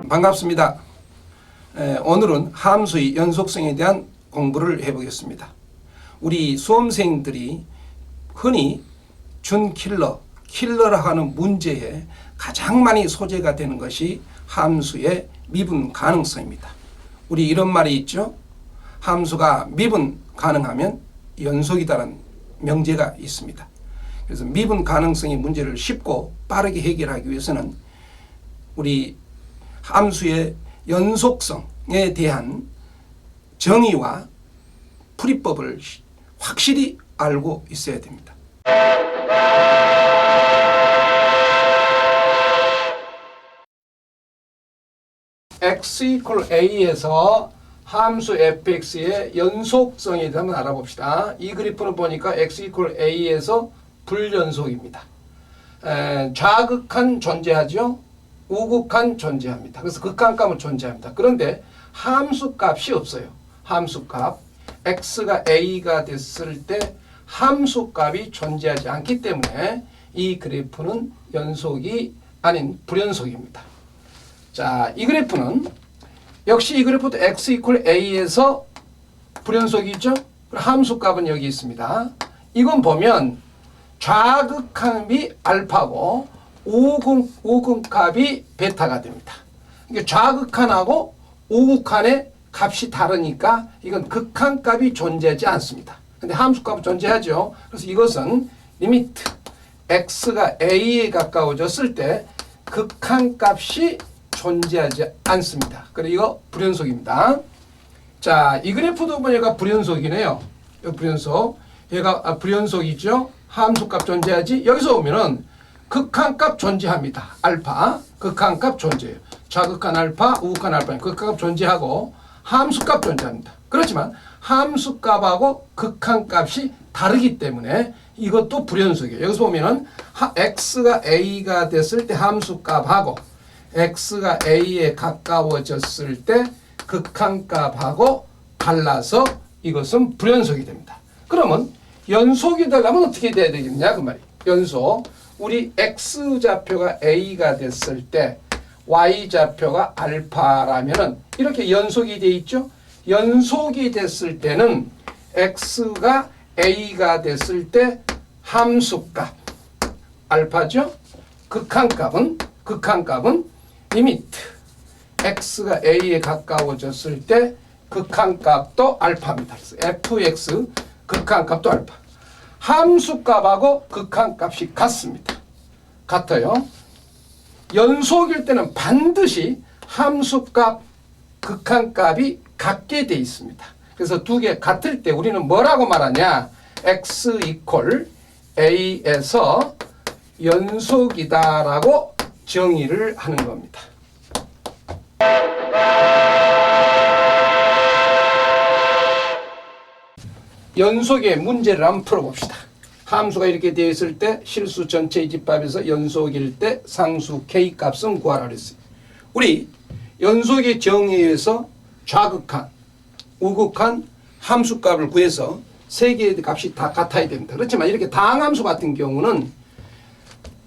반갑습니다. 오늘은 함수의 연속성에 대한 공부를 해보겠습니다. 우리 수험생들이 흔히 킬러라 하는 문제에 가장 많이 소재가 되는 것이 함수의 미분 가능성입니다. 우리 이런 말이 있죠. 함수가 미분 가능하면 연속이다라는 명제가 있습니다. 그래서 미분 가능성의 문제를 쉽고 빠르게 해결하기 위해서는 우리 함수의 연속성에 대한 정의와 풀이법을 확실히 알고 있어야 됩니다. x = a에서 함수 fx의 연속성에 대해서 한번 알아봅시다. 이 그래프는 보니까 x = a에서 불연속입니다. 좌극한 존재하죠. 우극한 존재합니다. 그래서 극한값은 존재합니다. 그런데 함수값이 없어요. 함수값 x가 a가 됐을 때 함수값이 존재하지 않기 때문에 이 그래프는 연속이 아닌 불연속입니다. 자, 이 그래프는 역시 이 그래프도 x = a에서 불연속이죠. 함수값은 여기 있습니다. 이건 보면 좌극함이 알파고 우극값이 베타가 됩니다. 그러니까 좌극한하고 우극한의 값이 다르니까 이건 극한값이 존재하지 않습니다. 근데 함수값은 존재하죠. 그래서 이것은 리미트 x가 a에 가까워졌을 때 극한값이 존재하지 않습니다. 그래서 이거 불연속입니다. 자, 이 그래프도 보니까 불연속이네요. 여기 불연속. 얘가 불연속이죠. 함수값 존재하지. 여기서 보면은 극한값 존재합니다. 알파. 극한값 존재해요. 좌극한 알파, 우극한 알파. 극한값 존재하고 함수값 존재합니다. 그렇지만 함수값하고 극한값이 다르기 때문에 이것도 불연속이에요. 여기서 보면은 x가 a가 됐을 때 함수값하고 x가 a에 가까워졌을 때 극한값하고 달라서 이것은 불연속이 됩니다. 그러면 연속이 되려면 어떻게 돼야 되겠냐 그 말이에요. 연속. 우리 x좌표가 a가 됐을 때 y좌표가 알파라면은 이렇게 연속이 돼 있죠. 연속이 됐을 때는 x가 a가 됐을 때 함수값 알파죠. 극한값은 리미트 x가 a에 가까워졌을 때 극한값도 알파입니다. 그래서 fx 극한값도 알파. 함수값하고 극한값이 같습니다. 같아요. 연속일 때는 반드시 함수값, 극한값이 같게 돼 있습니다. 그래서 두 개 같을 때 우리는 뭐라고 말하냐? x = a에서 연속이다라고 정의를 하는 겁니다. 연속의 문제를 한번 풀어봅시다. 함수가 이렇게 되어 있을 때 실수 전체의 집합에서 연속일 때 상수 k 값은 구하라 그랬어요. 우리 연속의 정의에 의해서 좌극한, 우극한 함수값을 구해서 세 개의 값이 다 같아야 됩니다. 그렇지만 이렇게 다항함수 같은 경우는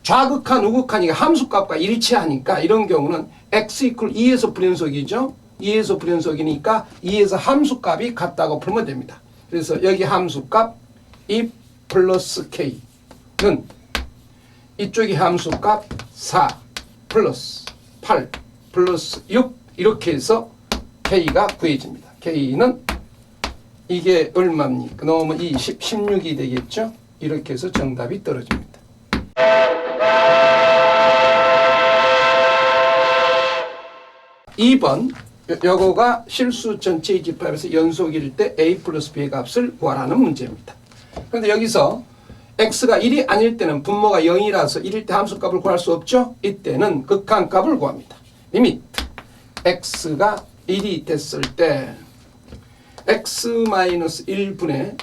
좌극한, 우극한이 함수값과 일치하니까 이런 경우는 x = 2에서 불연속이죠. 2에서 불연속이니까 2에서 함수값이 같다고 풀면 됩니다. 그래서 여기 함수값 2 플러스 k는 이쪽이 함수값 4 플러스 8 플러스 6 이렇게 해서 k가 구해집니다. k는 이게 얼마입니까? 넣으면 20, 16이 되겠죠? 이렇게 해서 정답이 떨어집니다. (2번) 요거가 실수 전체의 집합에서 연속일 때 a 플러스 b의 값을 구하라는 문제입니다. 그런데 여기서 x가 1이 아닐 때는 분모가 0이라서 1일 때 함수값을 구할 수 없죠. 이때는 극한값을 구합니다. 리미트 x가 1이 됐을 때 x-1분의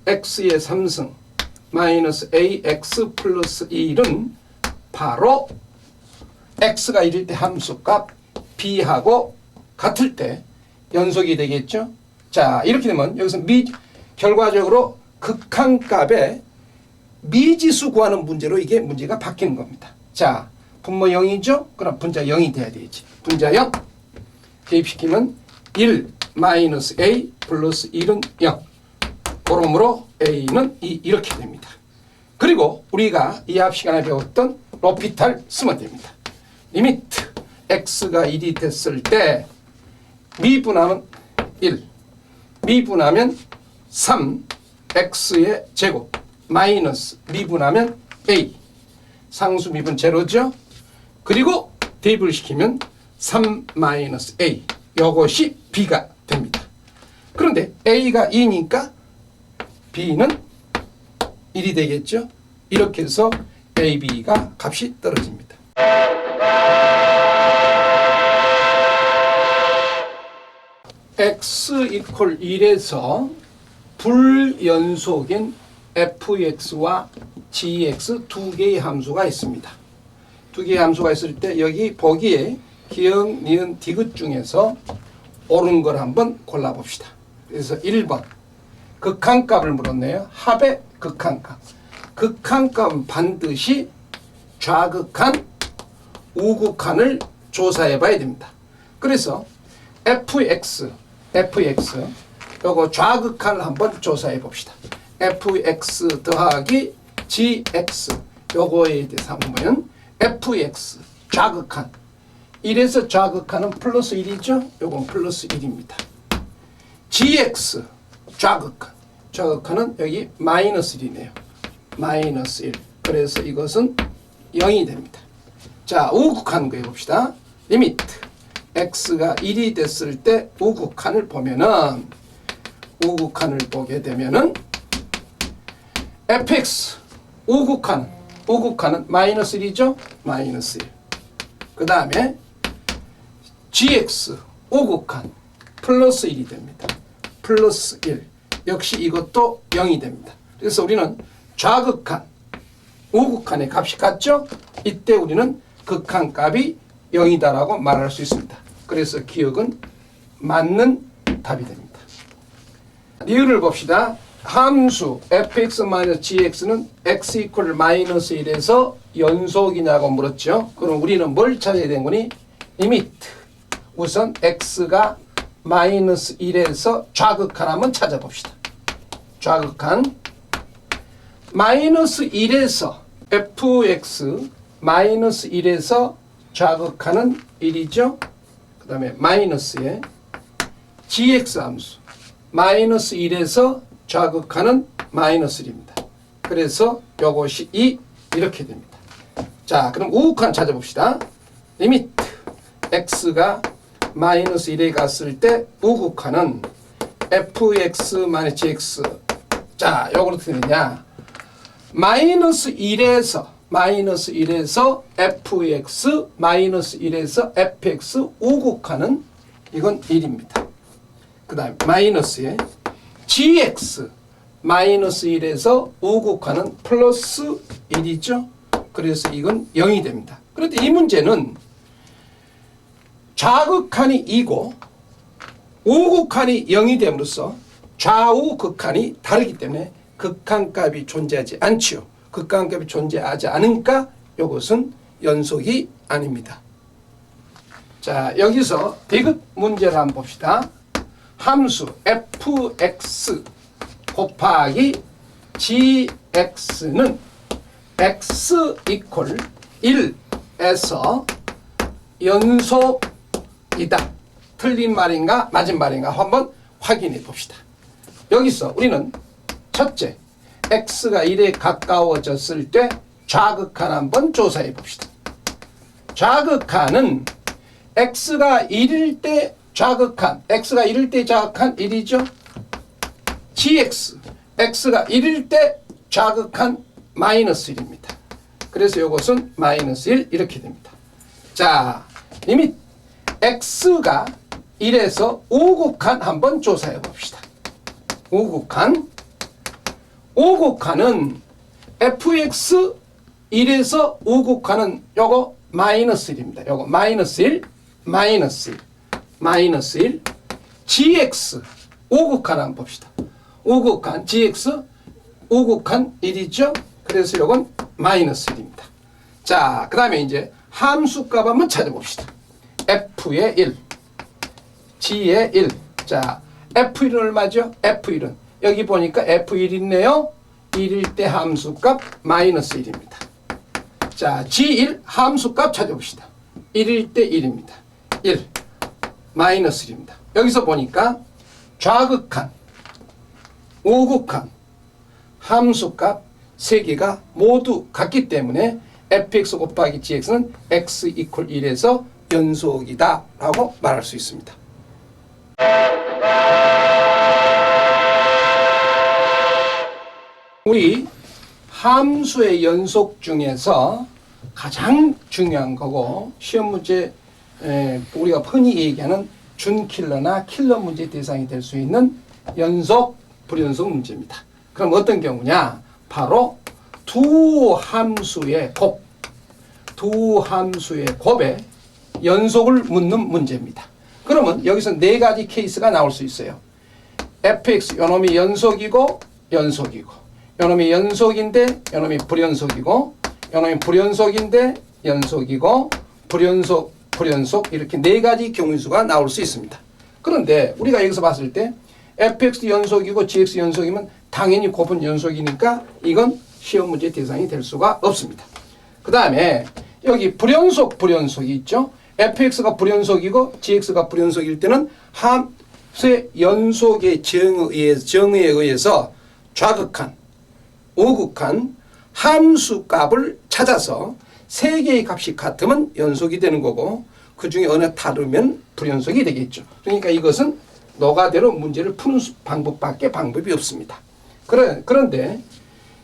x의 3승 마이너스 ax 플러스 1은 바로 x가 1일 때 함수값 b하고 같을 때 연속이 되겠죠. 자, 이렇게 되면 여기서 결과적으로 극한값의 미지수 구하는 문제로 이게 문제가 바뀌는 겁니다. 자, 분모 0이죠? 그럼 분자 0이 돼야 되지. 분자 0 대입시키면 1 마이너스 A 플러스 1은 0. 그러므로 A는 2 이렇게 됩니다. 그리고 우리가 이 앞 시간에 배웠던 로피탈 쓰면 됩니다. 리미트 x가 1이 됐을 때 미분하면 1, 미분하면 3, x의 제곱 마이너스 미분하면 a, 상수 미분 제로죠. 그리고 대입을 시키면 3 마이너스 a, 이것이 b가 됩니다. 그런데 a가 2니까 b는 1이 되겠죠. 이렇게 해서 a, b가 값이 떨어집니다. x 이퀄 1에서 불연속인 fx와 gx 두 개의 함수가 있습니다. 두 개의 함수가 있을 때 여기 보기에 기역, 니은, 디귿 중에서 옳은 걸 한번 골라봅시다. 그래서 1번 극한값을 물었네요. 합의 극한값. 극한값은 반드시 좌극한, 우극한을 조사해 봐야 됩니다. 그래서 fx 요거 좌극한을 한번 조사해 봅시다. fx 더하기 gx 요거에 대해서 한번 보면 fx 좌극한 1에서 좌극한은 플러스 1이죠. 요건 플러스 1입니다. gx 좌극한은 여기 마이너스 1이네요. 마이너스 1. 그래서 이것은 0이 됩니다. 자, 우극한 거 해봅시다. 리미트 x가 1이 됐을 때 우극한을 보면은 보게 되면은 fx 우극한은 마이너스 1이죠. 마이너스 1. 그 다음에 gx 우극한 플러스 1이 됩니다. 플러스 1. 역시 이것도 0이 됩니다. 그래서 우리는 좌극한, 우극한의 값이 같죠? 이때 우리는 극한값이 0이다라고 말할 수 있습니다. 그래서 기억은 맞는 답이 됩니다. 이유를 봅시다. 함수 fx-gx는 x 이퀄 마이너스 1에서 연속이냐고 물었죠. 그럼 우리는 뭘 찾아야 되는 거니? 리미트. 우선 x가 마이너스 1에서 좌극한 한번 찾아봅시다. 좌극한 마이너스 1에서 fx 마이너스 1에서 좌극한은 1이죠. 그 다음에 마이너스에 gx 함수 마이너스 1에서 좌극한은 마이너스 1입니다. 그래서 요것이 2 이렇게 됩니다. 자, 그럼 우극한 찾아봅시다. 리미트 x가 마이너스 1에 갔을 때 우극한은 fx 마이너스 gx. 자, 요거 어떻게 되냐? 마이너스 1에서 fx 마이너스 1에서 fx 우극한은 이건 1입니다. 그 다음에 마이너스에 gx 마이너스 1에서 우극한은 플러스 1이죠. 그래서 이건 0이 됩니다. 그런데 이 문제는 좌극한이 2고 우극한이 0이 됨으로써 좌우 극한이 다르기 때문에 극한값이 존재하지 않지요. 극한값이 존재하지 않으니까 이것은 연속이 아닙니다. 자, 여기서 디귿 문제를 한번 봅시다. 함수 fx 곱하기 gx는 x 이퀄 1에서 연속이다. 틀린 말인가 맞은 말인가 한번 확인해 봅시다. 여기서 우리는 첫째, x가 1에 가까워졌을 때 좌극한 한번 조사해 봅시다. 좌극한은 x가 1일 때 좌극한, x가 1일 때 좌극한 1이죠. gx, x가 1일 때 좌극한 마이너스 1입니다. 그래서 이것은 마이너스 1 이렇게 됩니다. 자, 리밋 x가 1에서 우극한 한번 조사해 봅시다. 우극한은 fx 1에서 우극한은 요거 마이너스 1입니다. 요거 마이너스 1 gx 우극한 한번 봅시다. 우극한 gx 우극한 1이죠. 그래서 요건 마이너스 1입니다. 자, 그 다음에 이제 함수값 한번 찾아봅시다. F의 1, G의 1. 자, F1은 얼마죠? F1은 여기 보니까 F1 있네요. 1일 때 함수값 마이너스 1입니다. 자, G1 함수값 찾아봅시다. 1일 때 1입니다. 1 마이너스 1입니다. 여기서 보니까 좌극한, 우극한 함수값 3개가 모두 같기 때문에 fx 곱하기 gx는 x 이퀄 1에서 연속이다 라고 말할 수 있습니다. 우리 함수의 연속 중에서 가장 중요한 거고 시험 문제 우리가 흔히 얘기하는 준킬러나 킬러 문제 대상이 될 수 있는 연속, 불연속 문제입니다. 그럼 어떤 경우냐? 바로 두 함수의 곱에 연속을 묻는 문제입니다. 그러면 여기서 4가지 케이스가 나올 수 있어요. fx 요놈이 연속이고 요놈이 연속인데 요놈이 불연속이고 요놈이 불연속인데 연속이고 불연속 이렇게 4가지 경우수가 나올 수 있습니다. 그런데 우리가 여기서 봤을 때 fx 연속이고 gx 연속이면 당연히 곱은 연속이니까 이건 시험 문제 대상이 될 수가 없습니다. 그 다음에 여기 불연속이 있죠. fx가 불연속이고 gx가 불연속일 때는 함수의 연속의 정의에 의해서 좌극한, 우극한 함수값을 찾아서 3개의 값이 같으면 연속이 되는 거고 그 중에 어느 다르면 불연속이 되겠죠. 그러니까 이것은 노가대로 문제를 푸는 방법이 없습니다. 그런데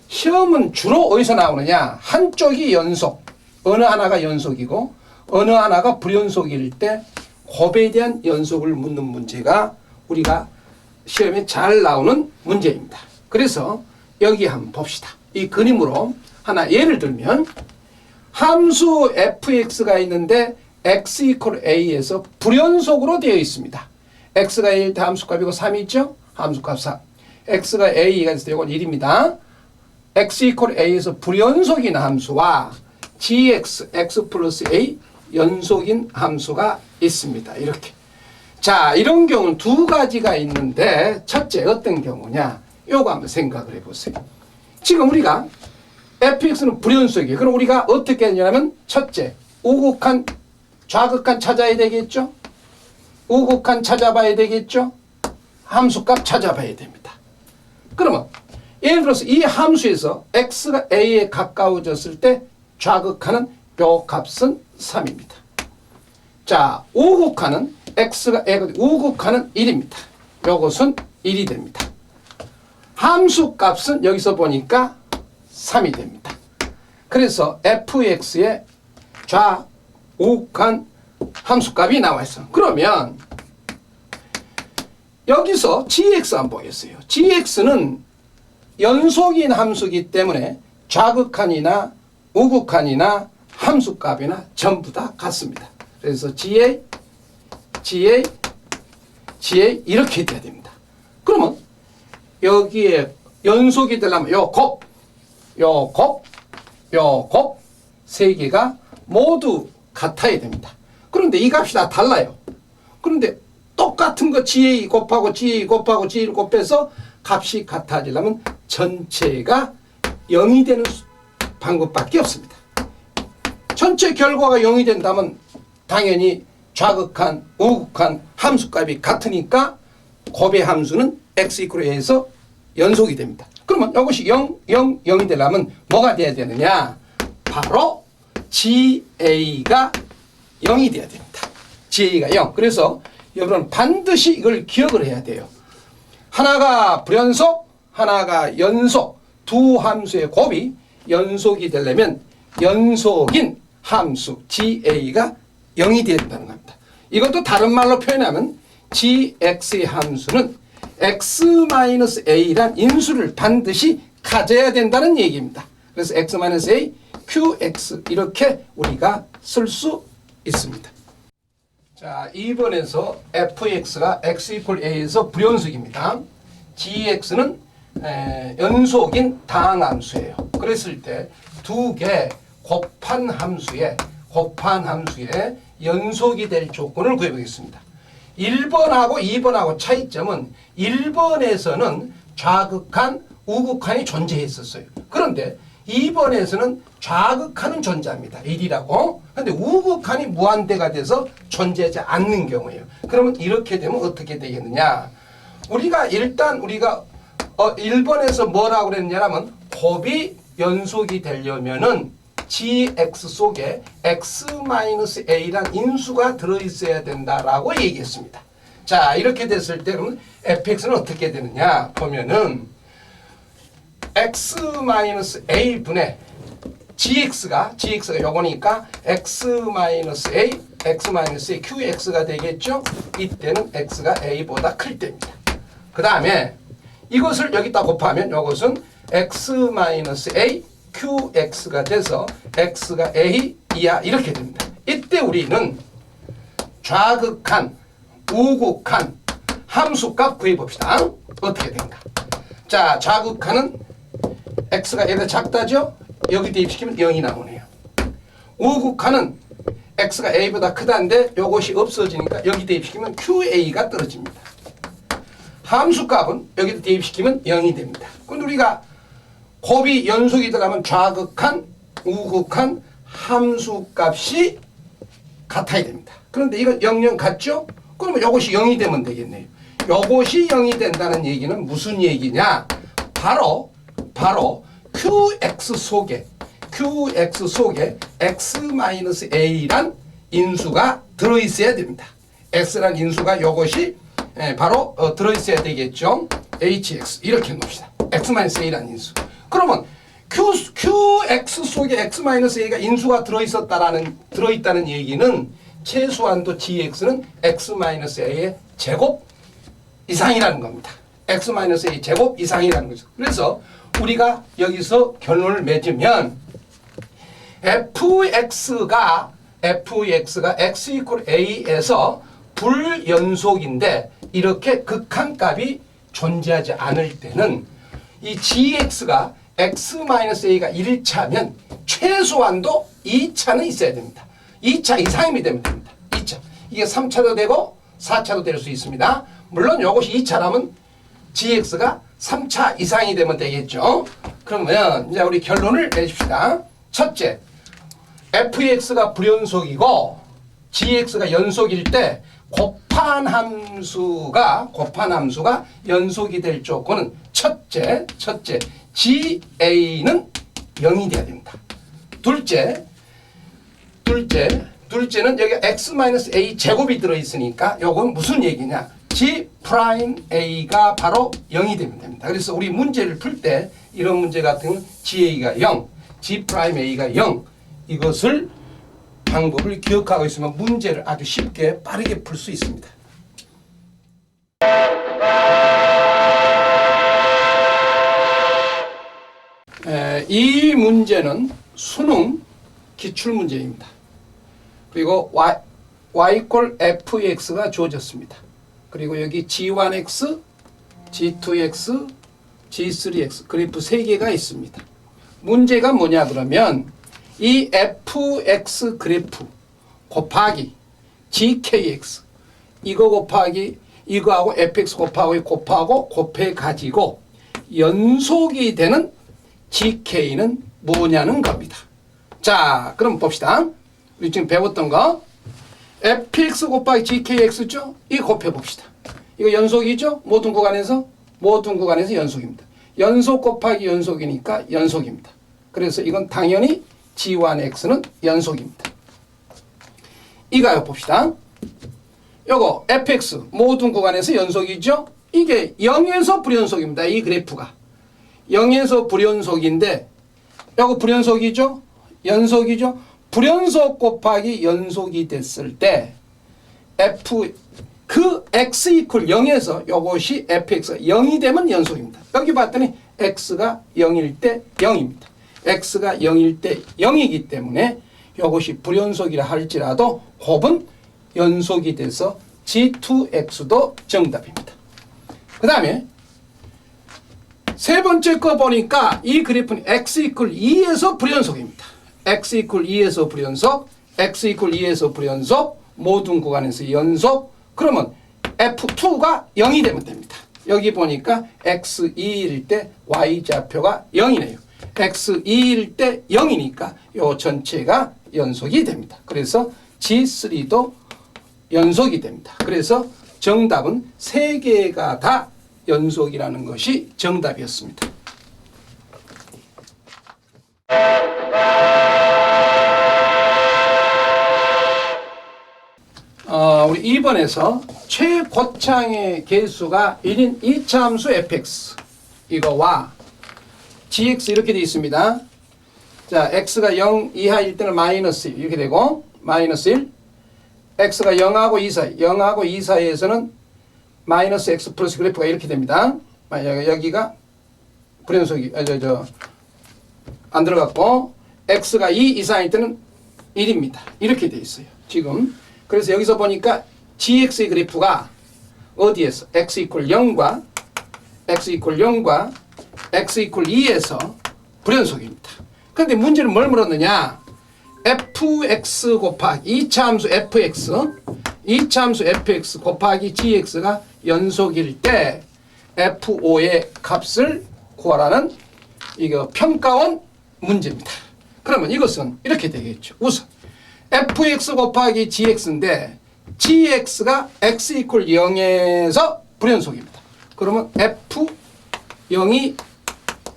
시험은 주로 어디서 나오느냐? 한쪽이 연속, 어느 하나가 연속이고 어느 하나가 불연속일 때 곱에 대한 연속을 묻는 문제가 우리가 시험에 잘 나오는 문제입니다. 그래서 여기 한번 봅시다. 이 그림으로 하나 예를 들면 함수 fx가 있는데 x 이퀄 a에서 불연속으로 되어 있습니다. x가 a일 때 함수값이고 3이죠? 함수값 3. x가 a가 있을 때 이건 1입니다. x 이퀄 a에서 불연속인 함수와 gx, x 플러스 a 연속인 함수가 있습니다. 이렇게. 자, 이런 경우는 2가지가 있는데 첫째 어떤 경우냐? 요거 한번 생각을 해보세요. 지금 우리가 fx는 불연속이에요. 그럼 우리가 어떻게 하냐면 첫째, 우극한, 좌극한 찾아야 되겠죠? 우극한 찾아봐야 되겠죠? 함수값 찾아봐야 됩니다. 그러면 예를 들어서 이 함수에서 x가 a에 가까워졌을 때 좌극하는 요 값은 3입니다. 자, 우극하는 x가 a가 우극하는 1입니다. 요것은 1이 됩니다. 함수값은 여기서 보니까 3이 됩니다. 그래서 fx의 좌우극한 함수값이 나와 있어. 그러면 여기서 gx 한번 보겠어요. gx는 연속인 함수이기 때문에 좌극한이나 우극한이나 함수값이나 전부 다 같습니다. 그래서 GA 이렇게 돼야 됩니다. 그러면 여기에 연속이 되려면 요 곱 3개가 모두 같아야 됩니다. 그런데 이 값이 다 달라요. 그런데 똑같은 거 GA 곱하고 G를 곱해서 값이 같아지려면 전체가 0이 되는 방법밖에 없습니다. 전체 결과가 0이 된다면 당연히 좌극한, 우극한 함수값이 같으니까 곱의 함수는 x 이퀄 a에서 연속이 됩니다. 그러면 이것이 0이 되려면 뭐가 돼야 되느냐? 바로 GA가 0이 돼야 됩니다. GA가 0. 그래서 여러분 반드시 이걸 기억을 해야 돼요. 하나가 불연속, 하나가 연속, 두 함수의 곱이 연속이 되려면 연속인 함수 GA가 0이 되어야 된다는 겁니다. 이것도 다른 말로 표현하면 GX의 함수는 X-A란 인수를 반드시 가져야 된다는 얘기입니다. 그래서 X-A, QX 이렇게 우리가 쓸 수 있습니다. 자, 2번에서 fx가 x 이퀄 a에서 불연속입니다. gx는 연속인 다항함수예요. 그랬을 때 두 개 곱한 함수의 곱한 함수의 연속이 될 조건을 구해보겠습니다. 1번하고 2번하고 차이점은 1번에서는 좌극한, 우극한이 존재했었어요. 그런데 2번에서는 좌극한은 존재합니다. 1이라고. 그런데 우극한이 무한대가 돼서 존재하지 않는 경우예요. 그러면 이렇게 되면 어떻게 되겠느냐? 우리가 1번에서 뭐라고 그랬냐면 곱이 연속이 되려면은 gx 속에 x-a란 인수가 들어있어야 된다라고 얘기했습니다. 자, 이렇게 됐을 때 그러면 fx는 어떻게 되느냐 보면은 x-a 분의 gx가 요거니까 x-a, x-a, qx가 되겠죠? 이때는 x가 a보다 클 때입니다. 그 다음에 이것을 여기다 곱하면 이것은 x-a, qx가 돼서 x가 a 이하 이렇게 됩니다. 이때 우리는 좌극한, 우극한 함수값 구해봅시다. 어떻게 된가? 자, 좌극한은 x가 a보다 작다죠? 여기 대입시키면 0이 나오네요. 우극한은 x가 a보다 크다는데 이것이 없어지니까 여기 대입시키면 qa가 떨어집니다. 함수값은 여기다 대입시키면 0이 됩니다. 그런데 우리가 곱이 연속이 들어가면 좌극한, 우극한 함수값이 같아야 됩니다. 그런데 이건 0, 같죠? 그러면 이것이 0이 되면 되겠네요. 이것이 0이 된다는 얘기는 무슨 얘기냐? 바로 qx 속에 x-a란 인수가 들어있어야 됩니다. x란 인수가 이것이 바로 들어있어야 되겠죠. hx 이렇게 놓읍시다. x-a란 인수. 그러면 qx 속에 x-a가 인수가 들어있다는 얘기는 최소한도 gx는 x-a의 제곱 이상이라는 겁니다. x-a 제곱 이상이라는 거죠. 그래서 우리가 여기서 결론을 맺으면 fx가 x=a에서 불연속인데 이렇게 극한값이 존재하지 않을 때는 이 gx가 x-a가 1차면 최소한도 2차는 있어야 됩니다. 2차 이상이 되면 됩니다. 2차. 이게 3차도 되고 4차도 될 수 있습니다. 물론 이것이 2차라면 gx가 3차 이상이 되면 되겠죠. 그러면 이제 우리 결론을 내줍시다. 첫째, fx가 불연속이고 gx가 연속일 때 곱한 함수가 연속이 될 조건은 첫째 ga는 0이 돼야 됩니다. 둘째는 여기 x-a 제곱이 들어있으니까 이건 무슨 얘기냐? g'a가 바로 0이 되면 됩니다. 그래서 우리 문제를 풀 때 이런 문제 같은 경우는 gA가 0, g'a가 0 이것을 방법을 기억하고 있으면 문제를 아주 쉽게 빠르게 풀 수 있습니다. 이 문제는 수능 기출문제입니다. 그리고 y = fx가 주어졌습니다. 그리고 여기 g1x, g2x, g3x 그래프 3개가 있습니다. 문제가 뭐냐 그러면 이 fx 그래프 곱하기 gkx 이거 곱하기 이거하고 fx 곱하고 곱해 가지고 연속이 되는 gk는 뭐냐는 겁니다. 자, 그럼 봅시다. 우리 지금 배웠던 거 fx 곱하기 gkx죠? 이거 곱해 봅시다. 이거 연속이죠? 모든 구간에서 연속입니다. 연속 곱하기 연속이니까 연속입니다. 그래서 이건 당연히 g1x는 연속입니다. 이거요 봅시다. 요거 fx 모든 구간에서 연속이죠? 이게 0에서 불연속입니다. 이 그래프가 0에서 불연속인데 요거 불연속이죠? 연속이죠? 불연속 곱하기 연속이 됐을 때 x = 0에서 요것이 fx가 0이 되면 연속입니다. 여기 봤더니 x가 0일 때 0입니다. x가 0일 때 0이기 때문에 이것이 불연속이라 할지라도 곱은 연속이 돼서 g2x도 정답입니다. 그 다음에 세 번째 거 보니까 이 그래프는 x = 2에서 불연속입니다. x = 2에서 불연속, x 이퀄 2에서 불연속, 모든 구간에서 연속. 그러면 F2가 0이 되면 됩니다. 여기 보니까 x2일 때 y좌표가 0이네요. x2일 때 0이니까 요 전체가 연속이 됩니다. 그래서 G3도 연속이 됩니다. 그래서 정답은 3개가 다 연속이라는 것이 정답이었습니다. 우리 2번에서 최고창의 개수가 1인 2차 함수 fx 이거와 gx 이렇게 되어 있습니다. 자, x가 0 이하일 때는 마이너스 1 이렇게 되고 마이너스 1, x가 0하고 2 사이, 0하고 2 사이에서는 마이너스 x 플러스 그래프가 이렇게 됩니다. 여기가 불연속이 안 들어갔고 x가 2 이상일 때는 1입니다. 이렇게 되어 있어요. 지금 그래서 여기서 보니까 gx의 그래프가 어디에서 x 이퀄 0과 x 이퀄 0과 x 이퀄 2에서 불연속입니다. 그런데 문제는 뭘 물었느냐? fx 곱하기 2차 함수 fx 2차 함수 fx 곱하기 gx가 연속일 때 f5의 값을 구하라는 이거 평가원 문제입니다. 그러면 이것은 이렇게 되겠죠. 우선 fx 곱하기 gx인데 gx가 x 이퀄 0에서 불연속입니다. 그러면 f0이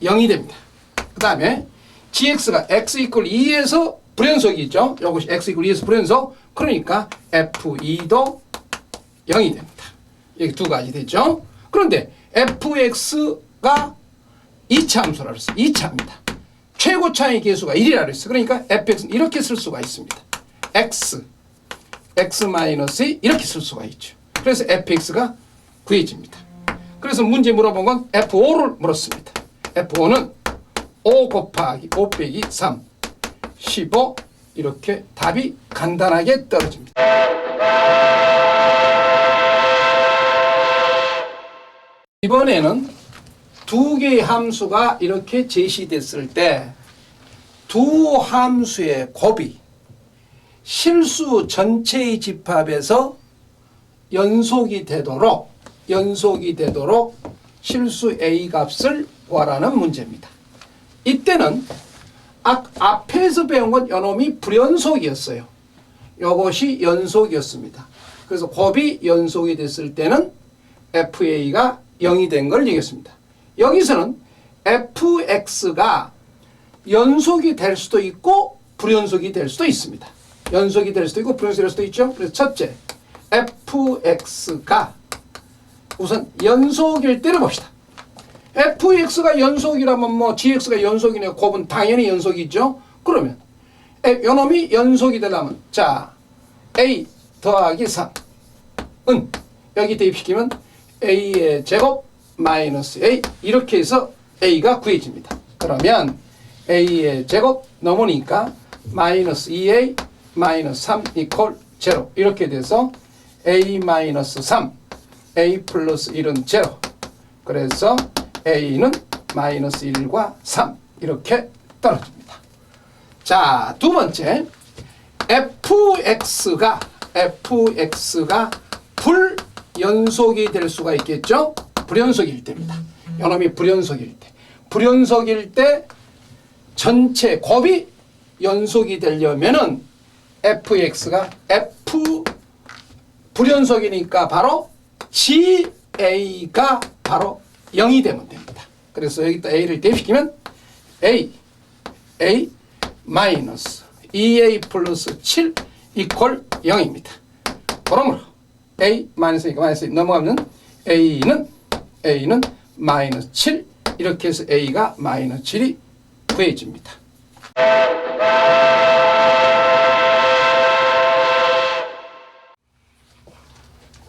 0이 됩니다. 그 다음에 gx가 x 이퀄 2에서 불연속이 있죠. 이것이 x 이퀄 2에서 불연속. 그러니까 f2도 0이 됩니다. 여기 두 가지 되죠. 그런데 fx가 2차 함수라 그랬어요. 2차입니다. 최고차의 개수가 1이라 그랬어요. 그러니까 fx는 이렇게 쓸 수가 있습니다. x 마이너스 이렇게 쓸 수가 있죠. 그래서 fx가 구해집니다. 그래서 문제 물어본 건 f5를 물었습니다. f5는 5 곱하기 5 빼기 3 15 이렇게 답이 간단하게 떨어집니다. 이번에는 두 개의 함수가 이렇게 제시됐을 때 두 함수의 곱이 실수 전체의 집합에서 연속이 되도록 실수 A 값을 구하라는 문제입니다. 이때는 앞에서 배운 건 요놈이 불연속이었어요. 요것이 연속이었습니다. 그래서 곱이 연속이 됐을 때는 FA가 0이 된 걸 얘기했습니다. 여기서는 FX가 연속이 될 수도 있고 불연속이 될 수도 있습니다. 연속이 될 수도 있고 불연속이 될 수도 있죠. 그래서 첫째, FX가 우선 연속일 때를 봅시다. FX가 연속이라면 뭐 GX가 연속이네요. 곱은 당연히 연속이죠. 그러면 요놈이 연속이 되려면 자 A 더하기 3은 여기 대입시키면 A의 제곱 마이너스 A 이렇게 해서 A가 구해집니다. 그러면 A의 제곱 넘으니까 마이너스 2A 마이너스 3 이퀄 0 이렇게 돼서 A 마이너스 3 A 플러스 1은 0 그래서 A는 마이너스 1과 3 이렇게 떨어집니다. 자, 두 번째 FX가 불연속이 될 수가 있겠죠. 불연속일 때입니다. 요놈이 불연속일 때 전체 곱이 연속이 되려면은 fx가 불연속이니까 바로 GA가 바로 0이 되면 됩니다. 그래서 여기다 A를 대입시키면 A 마이너스 2A 플러스 7 이퀄 0입니다. 그러므로 A 마이너스니까 마이너스 넘어가면 A는 마이너스 7 이렇게 해서 A가 마이너스 7이 구해집니다.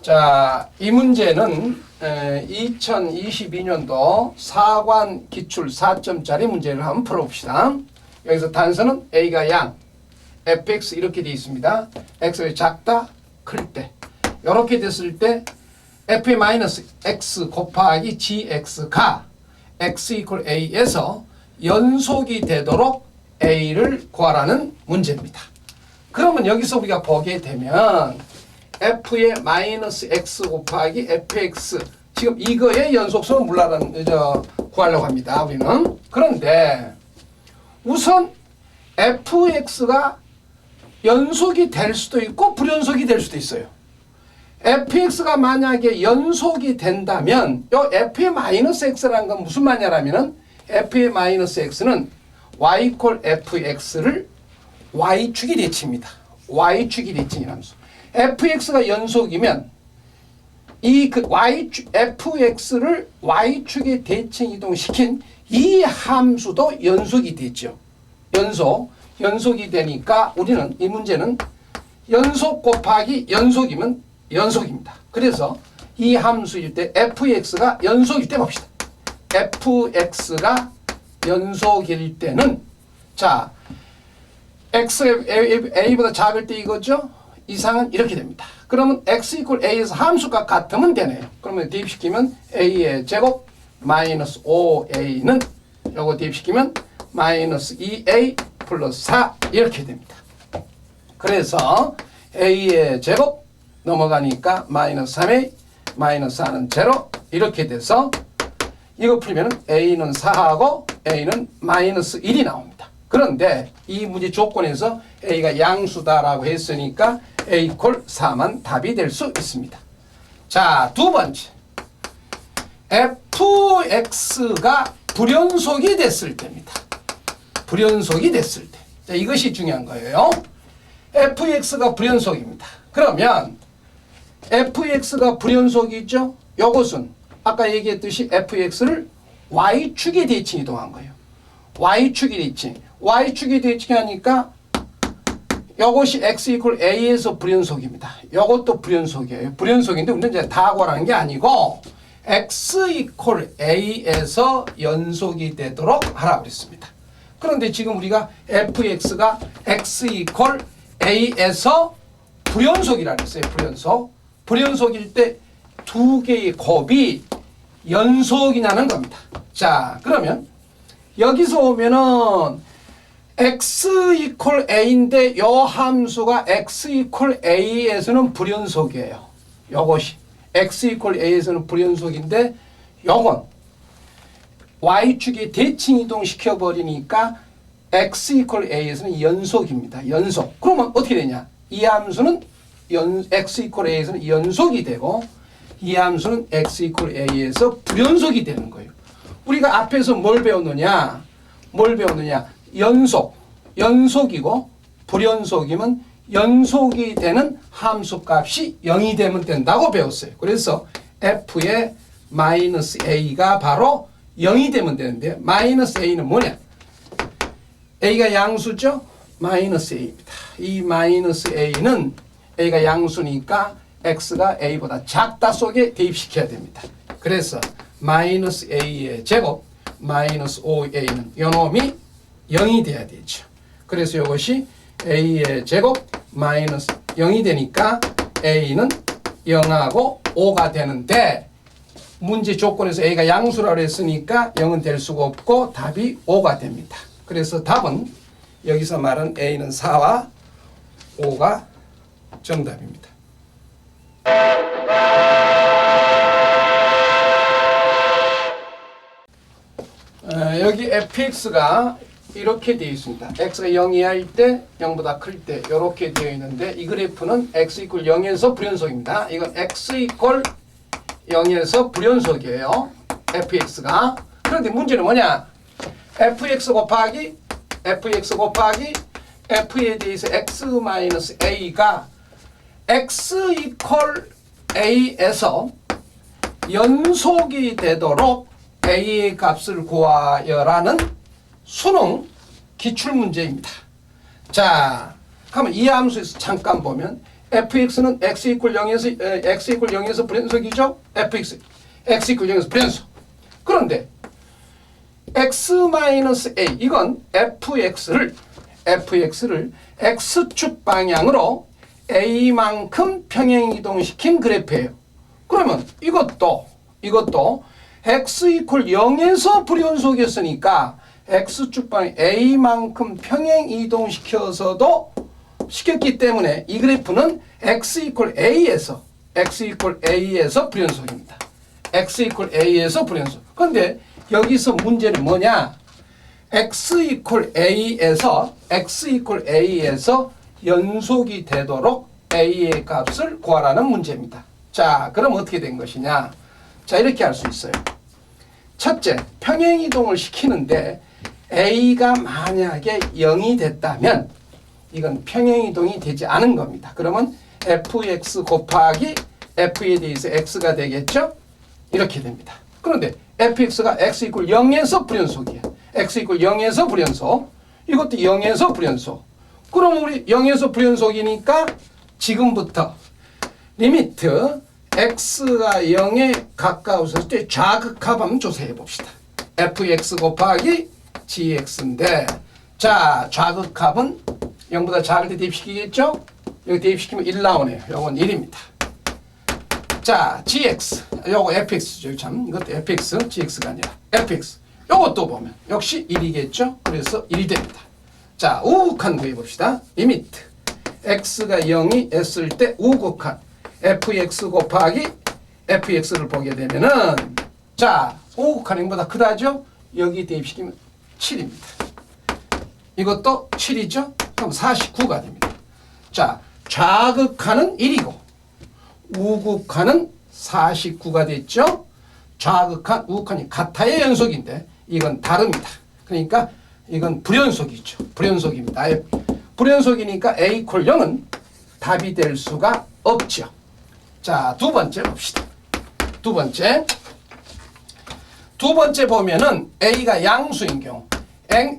자, 이 문제는 2022년도 사관 기출 4점짜리 문제를 한번 풀어봅시다. 여기서 단서는 A가 양, fx 이렇게 되어 있습니다. x가 작다, 클 때. 이렇게 됐을 때 f의 마이너스 x 곱하기 gx가 x 이퀄 a에서 연속이 되도록 a를 구하라는 문제입니다. 그러면 여기서 우리가 보게 되면 f의 마이너스 x 곱하기 fx 지금 이거의 연속성을 구하려고 합니다. 우리는. 그런데 우선 fx가 연속이 될 수도 있고 불연속이 될 수도 있어요. fx가 만약에 연속이 된다면 요 f의 마이너스 x라는 건 무슨 말이냐면 f의 마이너스 x는 y 이퀄 fx를 y축이 대칭입니다. y축이 대칭이라면서 fx가 연속이면 fx를 y축에 대칭 이동시킨 이 함수도 연속이 됐죠. 연속이 되니까 우리는 이 문제는 연속 곱하기 연속이면 연속입니다. 그래서 이 함수일 때 fx가 연속일 때 봅시다. fx가 연속일 때는 자 x a보다 작을 때 이거죠. 이상은 이렇게 됩니다. 그러면 x 이퀄 a에서 함수가 같으면 되네요. 그러면 대입시키면 a의 제곱 마이너스 5a는 요거 대입시키면 마이너스 2a 플러스 4 이렇게 됩니다. 그래서 a의 제곱 넘어가니까 마이너스 3a 마이너스 4는 제로 이렇게 돼서 이거 풀면 a는 4하고 a는 마이너스 1이 나옵니다. 그런데 이 문제 조건에서 a가 양수다라고 했으니까 a 이퀄 4만 답이 될 수 있습니다. 자, 두 번째 fx가 불연속이 됐을 때입니다. 불연속이 됐을 때. 자, 이것이 중요한 거예요. fx가 불연속입니다. 그러면 fx가 불연속이죠. 이것은 아까 얘기했듯이 fx를 y축에 대칭 이동한 거예요. y축에 대칭. y축에 대칭하니까 이것이 x 이퀄 a에서 불연속입니다. 이것도 불연속이에요. 불연속인데 우리는 이제 다 구하라는 게 아니고 x 이퀄 a에서 연속이 되도록 하라고 그랬습니다. 그런데 지금 우리가 fx가 x 이퀄 a에서 불연속이라 그랬어요. 불연속일 때 두 개의 곱이 연속이냐는 겁니다. 자, 그러면 여기서 오면은 x 이퀄 a인데 요 함수가 x 이퀄 a에서는 불연속이에요. 요것이 x 이퀄 a에서는 불연속인데 요건 y축에 대칭 이동시켜 버리니까 x 이퀄 a에서는 연속입니다. 연속. 그러면 어떻게 되냐? 이 함수는 x 이퀄 a에서는 연속이 되고 이 함수는 x 이퀄 a에서 불연속이 되는 거예요. 우리가 앞에서 뭘 배웠느냐? 연속이고 불연속이면 연속이 되는 함수값이 0이 되면 된다고 배웠어요. 그래서 f의 마이너스 a가 바로 0이 되면 되는데 마이너스 a는 뭐냐? a가 양수죠? 마이너스 a입니다. 이 마이너스 a는 a가 양수니까 x가 a보다 작다 속에 대입시켜야 됩니다. 그래서 마이너스 a의 제곱 마이너스 5a는 요놈이 0이 돼야 되죠. 그래서 이것이 a의 제곱 마이너스 0이 되니까 a는 0하고 5가 되는데 문제 조건에서 a가 양수라고 했으니까 0은 될 수가 없고 답이 5가 됩니다. 그래서 답은 여기서 말한 a는 4와 5가 정답입니다. 여기 fx가 이렇게 되어 있습니다. x가 0 이하일 때 0보다 클 때 이렇게 되어 있는데 이 그래프는 x 이퀄 0에서 불연속입니다. 이건 x 이퀄 0에서 불연속이에요. fx가. 그런데 문제는 뭐냐? fx 곱하기 f에 대해서 x-a가 x 이퀄 a에서 연속이 되도록 a의 값을 구하여라는 수능 기출문제입니다. 자, 그러면 이 함수에서 잠깐 보면 fx는 x 이퀄 0에서 불연속이죠? x 이퀄 0에서 불연속. 그런데 x-a 이건 fx를 x축 방향으로 a만큼 평행 이동시킨 그래프예요. 그러면 이것도 x 이퀄 0에서 불연속이었으니까 x축 방향 a만큼 평행 이동시켜서도 시켰기 때문에 이 그래프는 x 이퀄 a에서 불연속입니다. x 이퀄 a에서 불연속. 그런데 여기서 문제는 뭐냐? x 이퀄 a에서 연속이 되도록 a의 값을 구하라는 문제입니다. 자, 그럼 어떻게 된 것이냐? 자, 이렇게 할 수 있어요. 첫째, 평행이동을 시키는데 a가 만약에 0이 됐다면 이건 평행이동이 되지 않은 겁니다. 그러면 fx 곱하기 f에 대해서 x가 되겠죠? 이렇게 됩니다. 그런데 fx가 x 이퀄 0에서 불연속이에요. x 이퀄 0에서 불연속. 이것도 0에서 불연속. 그럼 우리 0에서 불연속이니까 지금부터 리미트 x가 0에 가까웠을 때 좌극합 한번 조사해 봅시다. fx 곱하기 gx인데, 자, 좌극합은 0보다 작을 때 대입시키겠죠? 여기 대입시키면 1 나오네요. 요건 1입니다. 자, gx, 요거 fx죠. 참, 이것도 fx, gx가 아니라 fx. 요것도 보면 역시 1이겠죠? 그래서 1이 됩니다. 자, 우극한 구해봅시다. 리미트 x가 0이 했을 때 우극한 fx 곱하기 fx를 보게 되면은, 자, 우극한 0보다 크다죠? 여기 대입시키면 7입니다. 이것도 7이죠? 그럼 49가 됩니다. 자, 좌극한은 1이고 우극한은 49가 됐죠? 좌극한, 우극한이 같아야 연속인데 이건 다릅니다. 그러니까 이건 불연속이죠. 불연속입니다. 불연속이니까 a 이퀄 0은 답이 될 수가 없죠. 자, 두 번째 봅시다. 두 번째 보면은 a가 양수인 경우,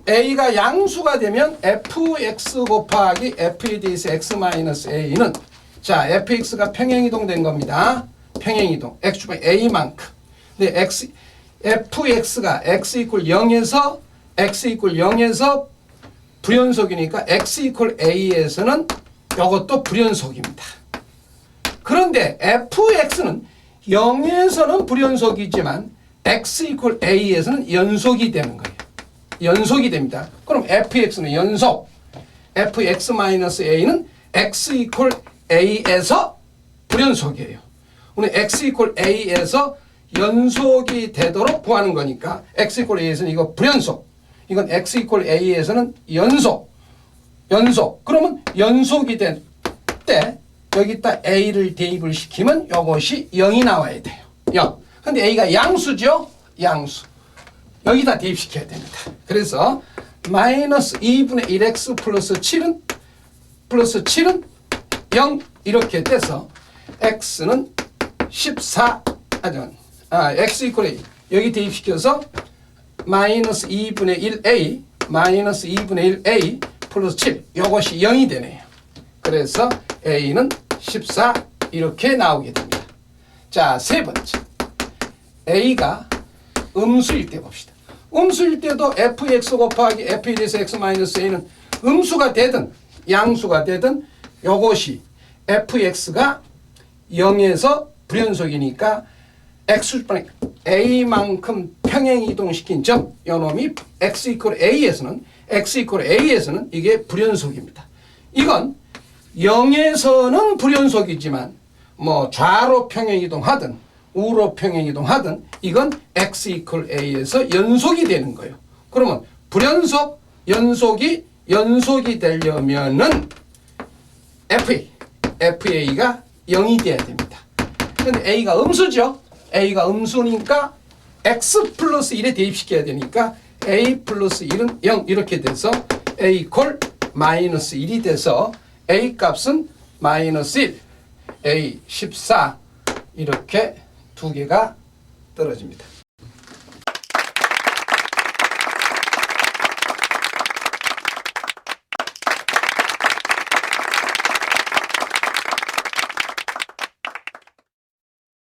a가 양수가 되면 fx 곱하기 f에 대해서 x-a는, 자, fx가 평행이동 된 겁니다. 평행이동 x축의 a만큼. 근데 fx가 x 이퀄 0에서 불연속이니까 x 이퀄 a에서는 이것도 불연속입니다. 그런데 fx는 0에서는 불연속이지만 x 이퀄 a에서는 연속이 되는 거예요. 연속이 됩니다. 그럼 fx는 연속, fx-a는 x 이퀄 a에서 불연속이에요. 오늘 x 이퀄 a에서 연속이 되도록 구하는 거니까 x 이퀄 a에서는 이거 불연속, 이건 x 이퀄 a에서는 연속. 그러면 연속이 될 때 여기다 a를 대입을 시키면 이것이 0이 나와야 돼요. 0. 근데 a가 양수죠? 양수. 여기다 대입시켜야 됩니다. 그래서 마이너스 2분의 1x 플러스 7은 0 이렇게 돼서 x는 14, x 이퀄 a 여기 대입시켜서 마이너스 2분의 1a 플러스 7 이것이 0이 되네요. 그래서 a는 14 이렇게 나오게 됩니다. 자, 세 번째, a가 음수일 때 봅시다. 음수일 때도 fx 곱하기 f에 대해서 x-a는 음수가 되든 양수가 되든 이것이 fx가 0에서 불연속이니까 x축분의 a만큼 평행이동시킨 점, 요놈이 x 이퀄 a에서는 이게 불연속입니다. 이건 0에서는 불연속이지만 뭐 좌로 평행이동하든 우로 평행이동하든 이건 x 이퀄 a에서 연속이 되는 거예요. 그러면 불연속, 연속이 되려면은 fa가 0이 돼야 됩니다. 근데 a가 음수죠. a가 음수니까 x 플러스 1에 대입시켜야 되니까 a 플러스 1은 0 이렇게 돼서 a 이퀄 마이너스 1이 돼서 a 값은 마이너스 1, a 14 이렇게 두 개가 떨어집니다.